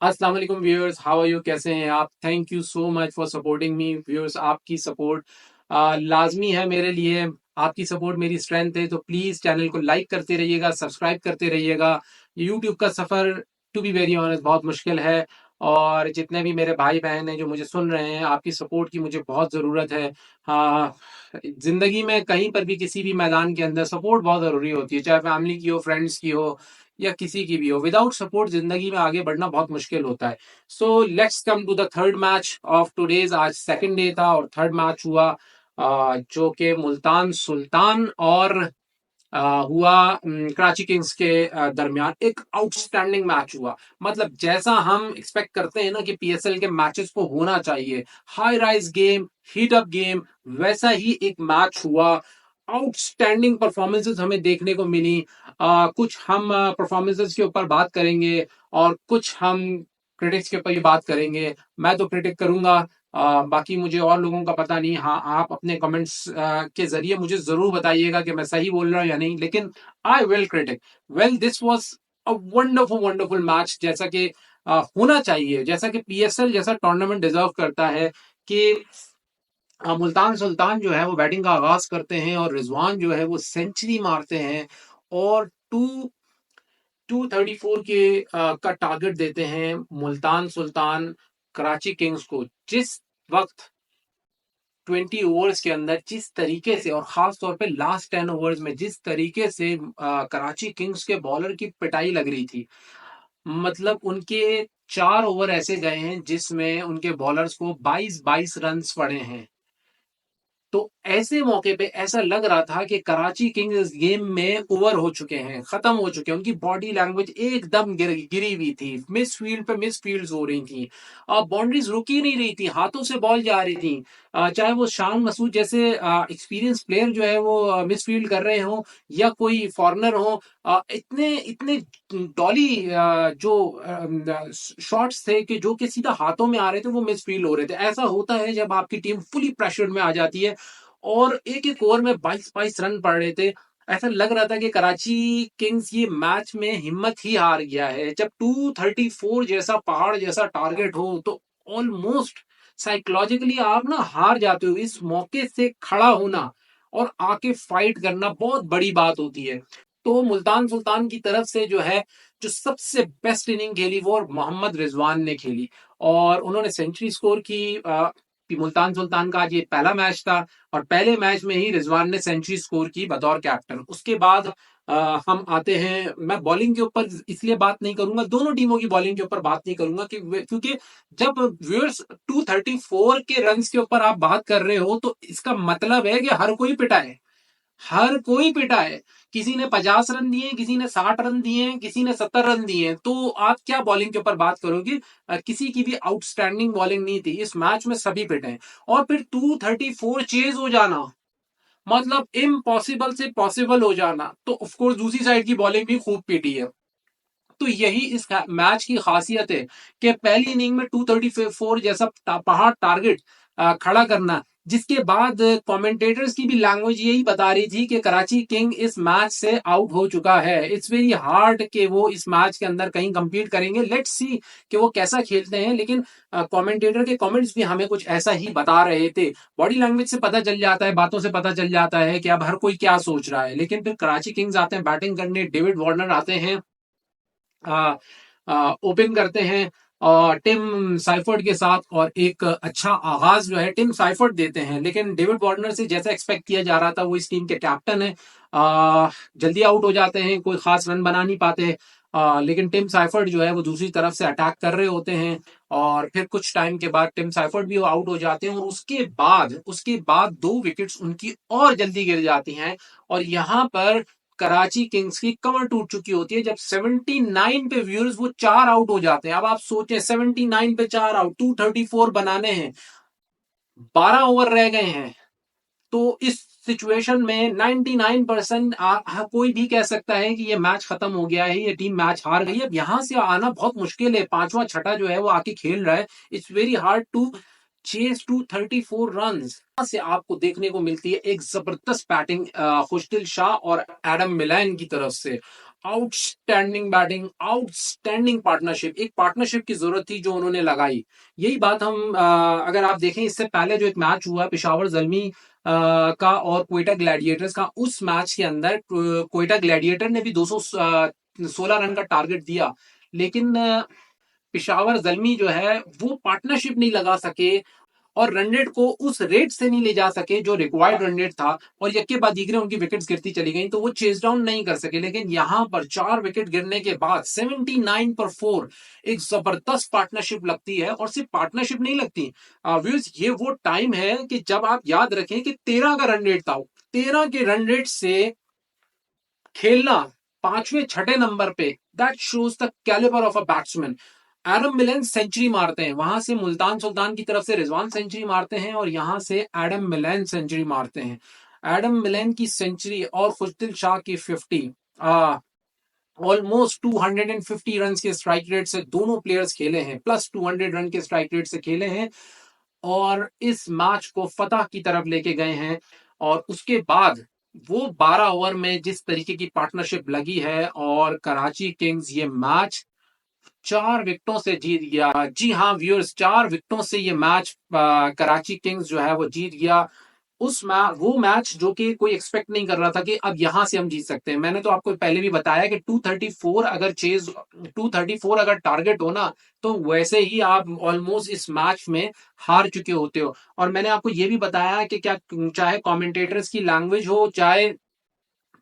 अस्सलाम वालेकुम viewers, how are you? कैसे हैं आप? Thank you so much for supporting me viewers. आपकी सपोर्ट लाजमी है मेरे लिए। आपकी सपोर्ट मेरी स्ट्रेंथ है, तो प्लीज चैनल को लाइक करते रहिएगा, सब्सक्राइब करते रहिएगा। यूट्यूब का सफर टू बी वेरी ऑनेस्ट बहुत मुश्किल है, और जितने भी मेरे भाई बहन हैं जो मुझे सुन रहे हैं, आपकी सपोर्ट की मुझे बहुत ज़रूरत है। हाँ, जिंदगी में कहीं पर भी किसी भी मैदान के अंदर सपोर्ट बहुत ज़रूरी होती है, चाहे फैमिली की हो, फ्रेंड्स की हो, या किसी की भी हो। विदाउट सपोर्ट जिंदगी में आगे बढ़ना बहुत मुश्किल होता है। So let's come to the third match of today's. आज सेकंड डे था और थर्ड मैच हुआ, जो कि मुल्तान सुल्तान और हुआ कराची किंग्स के दरमियान। एक आउटस्टैंडिंग मैच हुआ, मतलब जैसा हम एक्सपेक्ट करते हैं ना कि पीएसएल के मैचेस को होना चाहिए, high rise game, heat up game, वैसा ही एक मैच हुआ। आउटस्टैंडिंग परफॉर्मेंसेस हमें देखने को मिली। कुछ हम परफॉर्मेंसेस के ऊपर बात करेंगे और कुछ हम क्रिटिक्स के ऊपर ही बात करेंगे। मैं तो क्रिटिक करूंगा, बाकी मुझे और लोगों का पता नहीं। हाँ, आप अपने कमेंट्स के जरिए मुझे जरूर बताइएगा कि मैं सही बोल रहा हूँ या नहीं, लेकिन I will critic. Well, this was a wonderful wonderful match, जैसा कि होना चाहिए, जैसा कि पीएसएल जैसा टूर्नामेंट डिजर्व करता है कि मुल्तान सुल्तान जो है वो बैटिंग का आगाज करते हैं और रिजवान जो है वो सेंचुरी मारते हैं और 234 के का टारगेट देते हैं मुल्तान सुल्तान कराची किंग्स को। जिस वक्त 20 ओवर्स के अंदर जिस तरीके से, और खास तौर पे लास्ट 10 ओवर्स में जिस तरीके से कराची किंग्स के बॉलर की पिटाई लग रही थी, मतलब उनके 4 ओवर ऐसे गए हैं जिसमें उनके बॉलर्स को 22-22 रन पड़े हैं। तो ऐसे मौके पे ऐसा लग रहा था कि कराची किंग्स इस गेम में ओवर हो चुके हैं, खत्म हो चुके हैं। उनकी बॉडी लैंग्वेज एकदम गिरी हुई थी, मिस फील्ड पे मिस फील्ड्स हो रही थी, बाउंड्रीज रुक ही नहीं रही थी, हाथों से बॉल जा रही थी। चाहे वो शान मसूद जैसे एक्सपीरियंस प्लेयर जो है वो मिस फील्ड कर रहे हो, या कोई फॉरनर हो, इतने इतने डॉली जो शॉट्स थे कि जो कि सीधा हाथों में आ रहे थे, वो मिस फील्ड हो रहे थे। ऐसा होता है जब आपकी टीम फुली प्रेशर में आ जाती है, और एक एक ओवर में 22-22 रन पड़ रहे थे। ऐसा लग रहा था कि कराची किंग्स ये मैच में हिम्मत ही हार गया है। जब 234 जैसा पहाड़ जैसा टारगेट हो, तो ऑलमोस्ट साइकोलॉजिकली आप ना हार जाते हो। इस मौके से खड़ा होना और आके फाइट करना बहुत बड़ी बात होती है। तो मुल्तान सुल्तान की तरफ से जो है, जो सबसे बेस्ट इनिंग खेली वो मोहम्मद रिजवान ने खेली, और उन्होंने सेंचुरी स्कोर की। मुल्तान सुल्तान का आज ये पहला मैच था, और पहले मैच में ही रिजवान ने सेंचुरी स्कोर की बतौर कैप्टन। उसके बाद हम आते हैं, मैं बॉलिंग के ऊपर इसलिए बात नहीं करूंगा, दोनों टीमों की बॉलिंग के ऊपर बात नहीं करूंगा क्योंकि जब व्यूअर्स 234 के रन्स के ऊपर आप बात कर रहे हो, तो इसका मतलब है कि हर कोई पिटा है, हर कोई पिटा है। किसी ने 50 रन दिए, किसी ने 60 रन दिए, किसी ने 70 रन दिए, तो आप क्या बॉलिंग के ऊपर बात करोगे? किसी की भी आउटस्टैंडिंग बॉलिंग नहीं थी इस मैच में, सभी पिटे हैं। और फिर 234 चेज हो जाना, मतलब इम्पॉसिबल से पॉसिबल हो जाना, तो ऑफकोर्स दूसरी साइड की बॉलिंग भी खूब पीटी है। तो यही इस मैच की खासियत है कि पहली इनिंग में 234 जैसा पहाड़ टारगेट खड़ा करना, जिसके बाद कमेंटेटर्स की भी लैंग्वेज यही बता रही थी कि कराची किंग इस मैच से आउट हो चुका है। इट्स वेरी हार्ड कि वो इस मैच के अंदर कहीं compete करेंगे। लेट्स सी कि वो कैसा खेलते हैं, लेकिन कमेंटेटर के कमेंट्स भी हमें कुछ ऐसा ही बता रहे थे। बॉडी लैंग्वेज से पता चल जाता है, बातों से पता चल जाता है कि अब हर कोई क्या सोच रहा है। लेकिन फिर कराची किंग्स आते हैं बैटिंग करने, डेविड वार्नर आते हैं, ओपन करते हैं और टिम साइफर्ड के साथ, और एक अच्छा आगाज जो है टिम साइफर्ड देते हैं। लेकिन डेविड वार्नर से जैसा एक्सपेक्ट किया जा रहा था, वो इस टीम के कैप्टन है, जल्दी आउट हो जाते हैं, कोई खास रन बना नहीं पाते। लेकिन टिम साइफर्ड जो है वो दूसरी तरफ से अटैक कर रहे होते हैं, और फिर कुछ टाइम के बाद टिम साइफर्ड भी आउट हो जाते हैं, और उसके बाद 2 विकेट्स उनकी और जल्दी गिर जाती हैं। और यहाँ पर कराची किंग्स की कमर टूट चुकी होती है, जब 79 पे व्यूअर्स वो 4 आउट हो जाते हैं। अब आप सोचें, 79 पे 4 आउट, 234 बनाने हैं, 12 ओवर रह गए हैं। तो इस सिचुएशन में 99% कोई भी कह सकता है कि ये मैच खत्म हो गया है, ये टीम मैच हार गई है। अब यहां से आना बहुत मुश्किल है, पांचवा छठा जो है वो आके खेल रहा है। It's very hard to chase 234 run. से आपको देखने को मिलती है एक जबरदस्त बैटिंग खुशदिल शाह और एडम मिलान की तरफ से। आउटस्टैंडिंग बैटिंग, आउटस्टैंडिंग पार्टनरशिप, एक पार्टनरशिप की जरूरत थी जो उन्होंने लगाई। यही बात हम अगर आप देखें इससे पहले जो एक मैच हुआ पेशावर जल्मी का और क्वेटा ग्लैडिएटर्स का, उस मैच के अंदर क्वेटा ग्लैडिएटर ने भी 216 रन का टारगेट दिया, लेकिन पेशावर जल्मी जो है वो पार्टनरशिप नहीं लगा सके और रन रेट को उस रेट से नहीं ले जा सके जो रिक्वायर्ड रन रेट था, और यके बाद दीगरे उनकी विकेट्स गिरती चली गई तो वो चेस डाउन नहीं कर सके। लेकिन यहां पर 4 विकेट गिरने के बाद 79 पर 4 एक जबरदस्त पार्टनरशिप लगती है। और सिर्फ पार्टनरशिप नहीं लगती व्यूज, ये वो टाइम है कि जब आप याद रखें कि 13 का रन रेट था, 13 के रन रेट से खेलना पांचवें छठे नंबर पे, that shows the calibre of a batsman. Adam Milne century मारते हैं, वहां से मुल्तान सुल्तान की तरफ से रिजवान सेंचुरी मारते हैं और यहां से एडम मिलन सेंचुरी मारते हैं। एडम मिलन की सेंचुरी और खुशदिल शाह की 50, ऑलमोस्ट 250 रन के स्ट्राइक रेट से दोनों प्लेयर्स खेले हैं, प्लस 200 रन के स्ट्राइक रेट से खेले हैं और इस मैच को फतह की तरफ लेके गए हैं। और उसके बाद वो 12 ओवर में जिस तरीके की पार्टनरशिप लगी है और कराची किंग्स ये मैच 4 विकेटों से जीत गया। जी हाँ व्यूअर्स, 4 विकेटों से ये मैच कराची किंग्स जो है वो जीत गया। वो मैच जो कि कोई एक्सपेक्ट नहीं कर रहा था कि अब यहां से हम जीत सकते हैं। मैंने तो आपको पहले भी बताया कि 234 अगर टारगेट हो ना, तो वैसे ही आप ऑलमोस्ट इस मैच में हार चुके होते हो। और मैंने आपको ये भी बताया कि क्या चाहे कमेंटेटर्स की लैंग्वेज हो, चाहे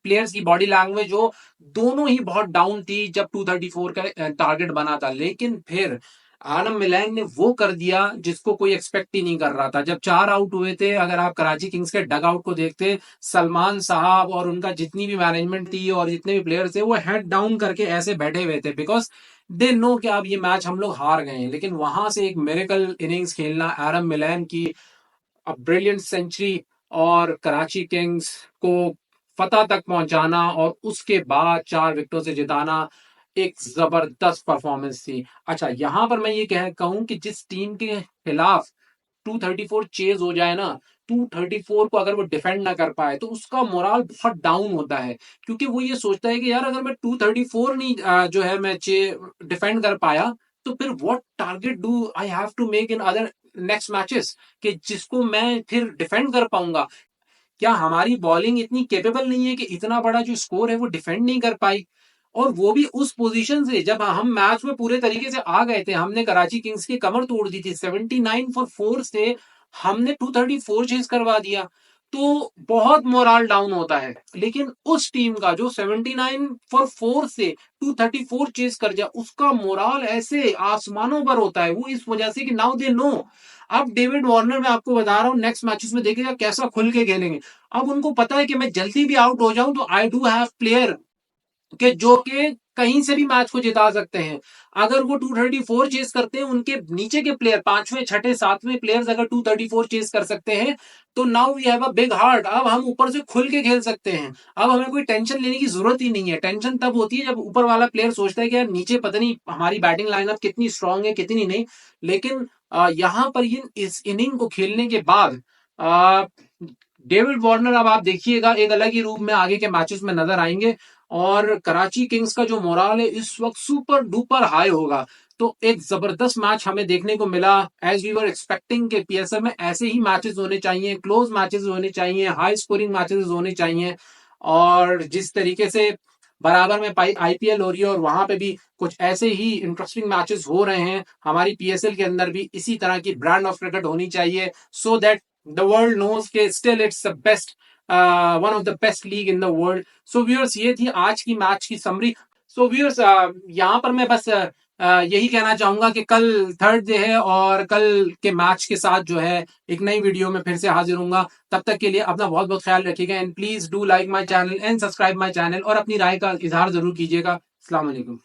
प्लेयर्स की बॉडी लैंग्वेज हो, दोनों ही बहुत डाउन थी जब 234 का टारगेट बना था। लेकिन फिर आलम मिलान ने वो कर दिया जिसको कोई एक्सपेक्ट ही नहीं कर रहा था। जब 4 आउट हुए थे, अगर आप कराची किंग्स के डग आउट को देखते, सलमान साहब और उनका जितनी भी मैनेजमेंट थी और जितने भी प्लेयर्स थे वो हेड डाउन करके ऐसे बैठे हुए थे, बिकॉज दे नो कि अब ये मैच हम लोग हार गए हैं। लेकिन वहां से एक मिरेकल इनिंग्स खेलना, आलम मिलान की ब्रिलियंट सेंचुरी और कराची किंग्स को फतह तक पहुंचाना और उसके बाद 4 विकेटों से जिताना, एक जबरदस्त परफॉर्मेंस थी। अच्छा, यहां पर मैं ये कहूं कि जिस टीम के खिलाफ 234 चेज हो जाए ना, 234 को अगर वो डिफेंड ना कर पाए तो उसका मोराल बहुत डाउन होता है, क्योंकि वो ये सोचता है कि यार अगर मैं 234 नहीं जो है मैं डिफेंड कर पाया तो फिर what target do I have to make in other next matches, कि जिसको मैं फिर डिफेंड कर पाऊंगा। क्या हमारी बॉलिंग इतनी केपेबल नहीं है कि इतना बड़ा जो स्कोर है वो डिफेंड नहीं कर पाई, और वो भी उस पोजीशन से जब हम मैच में पूरे तरीके से आ गए थे। हमने कराची किंग्स की कमर तोड़ दी थी, 79 फॉर 4 से हमने 234 चेज करवा दिया, तो बहुत मोरल डाउन होता है। लेकिन उस टीम का जो 79 फॉर 4 से 234 चेज कर जाए, उसका मोरल ऐसे आसमानों पर होता है। वो इस वजह से कि नाउ दे नो, अब डेविड वार्नर मैं आपको बता रहा हूं नेक्स्ट मैचेस में देखिएगा कैसा खुल के खेलेंगे। अब उनको पता है कि मैं जल्दी भी आउट हो जाऊं तो आई डू हैव प्लेयर कि जो कि कहीं से भी मैच को जिता सकते हैं। अगर वो 234 चेस करते हैं, उनके नीचे के प्लेयर 5वें 6ठे 7वें प्लेयर्स अगर 234 चेस कर सकते हैं, तो now we have a big heart. अब हम ऊपर से खुल के खेल सकते हैं, अब हमें कोई टेंशन लेने की जरूरत ही नहीं है। टेंशन तब होती है जब ऊपर वाला प्लेयर सोचता है कि यार नीचे पता नहीं हमारी बैटिंग लाइनअप कितनी स्ट्रांग है कितनी नहीं। लेकिन यहां पर इस इनिंग को खेलने के बाद डेविड वार्नर, अब आप देखिएगा एक अलग ही रूप में आगे के मैचेस में नजर आएंगे और कराची किंग्स का जो मोराल है इस वक्त सुपर डुपर हाई होगा। तो एक जबरदस्त मैच हमें देखने को मिला, एज वी वर एक्सपेक्टिंग के पीएसएल में ऐसे ही मैचेस होने चाहिए, क्लोज मैचेस होने चाहिए, हाई स्कोरिंग मैचेस होने चाहिए। और जिस तरीके से बराबर में आईपीएल हो रही है और वहां पे भी कुछ ऐसे ही इंटरेस्टिंग मैचेस हो रहे हैं, हमारी पीएसएल के अंदर भी इसी तरह की ब्रांड ऑफ क्रिकेट होनी चाहिए, so that the world knows के still it's the best, one of the best league in the world. So viewers, ये थी आज की मैच की समरी। सो व्यूअर्स, यहाँ पर मैं बस यही कहना चाहूंगा कि कल थर्सडे है और कल के मैच के साथ जो है एक नई वीडियो में फिर से हाजिर होऊंगा। तब तक के लिए अपना बहुत बहुत ख्याल रखिएगा and please do like my channel and subscribe my channel और अपनी राय का इजहार जरूर कीजिएगा। अस्सलाम वालेकुम।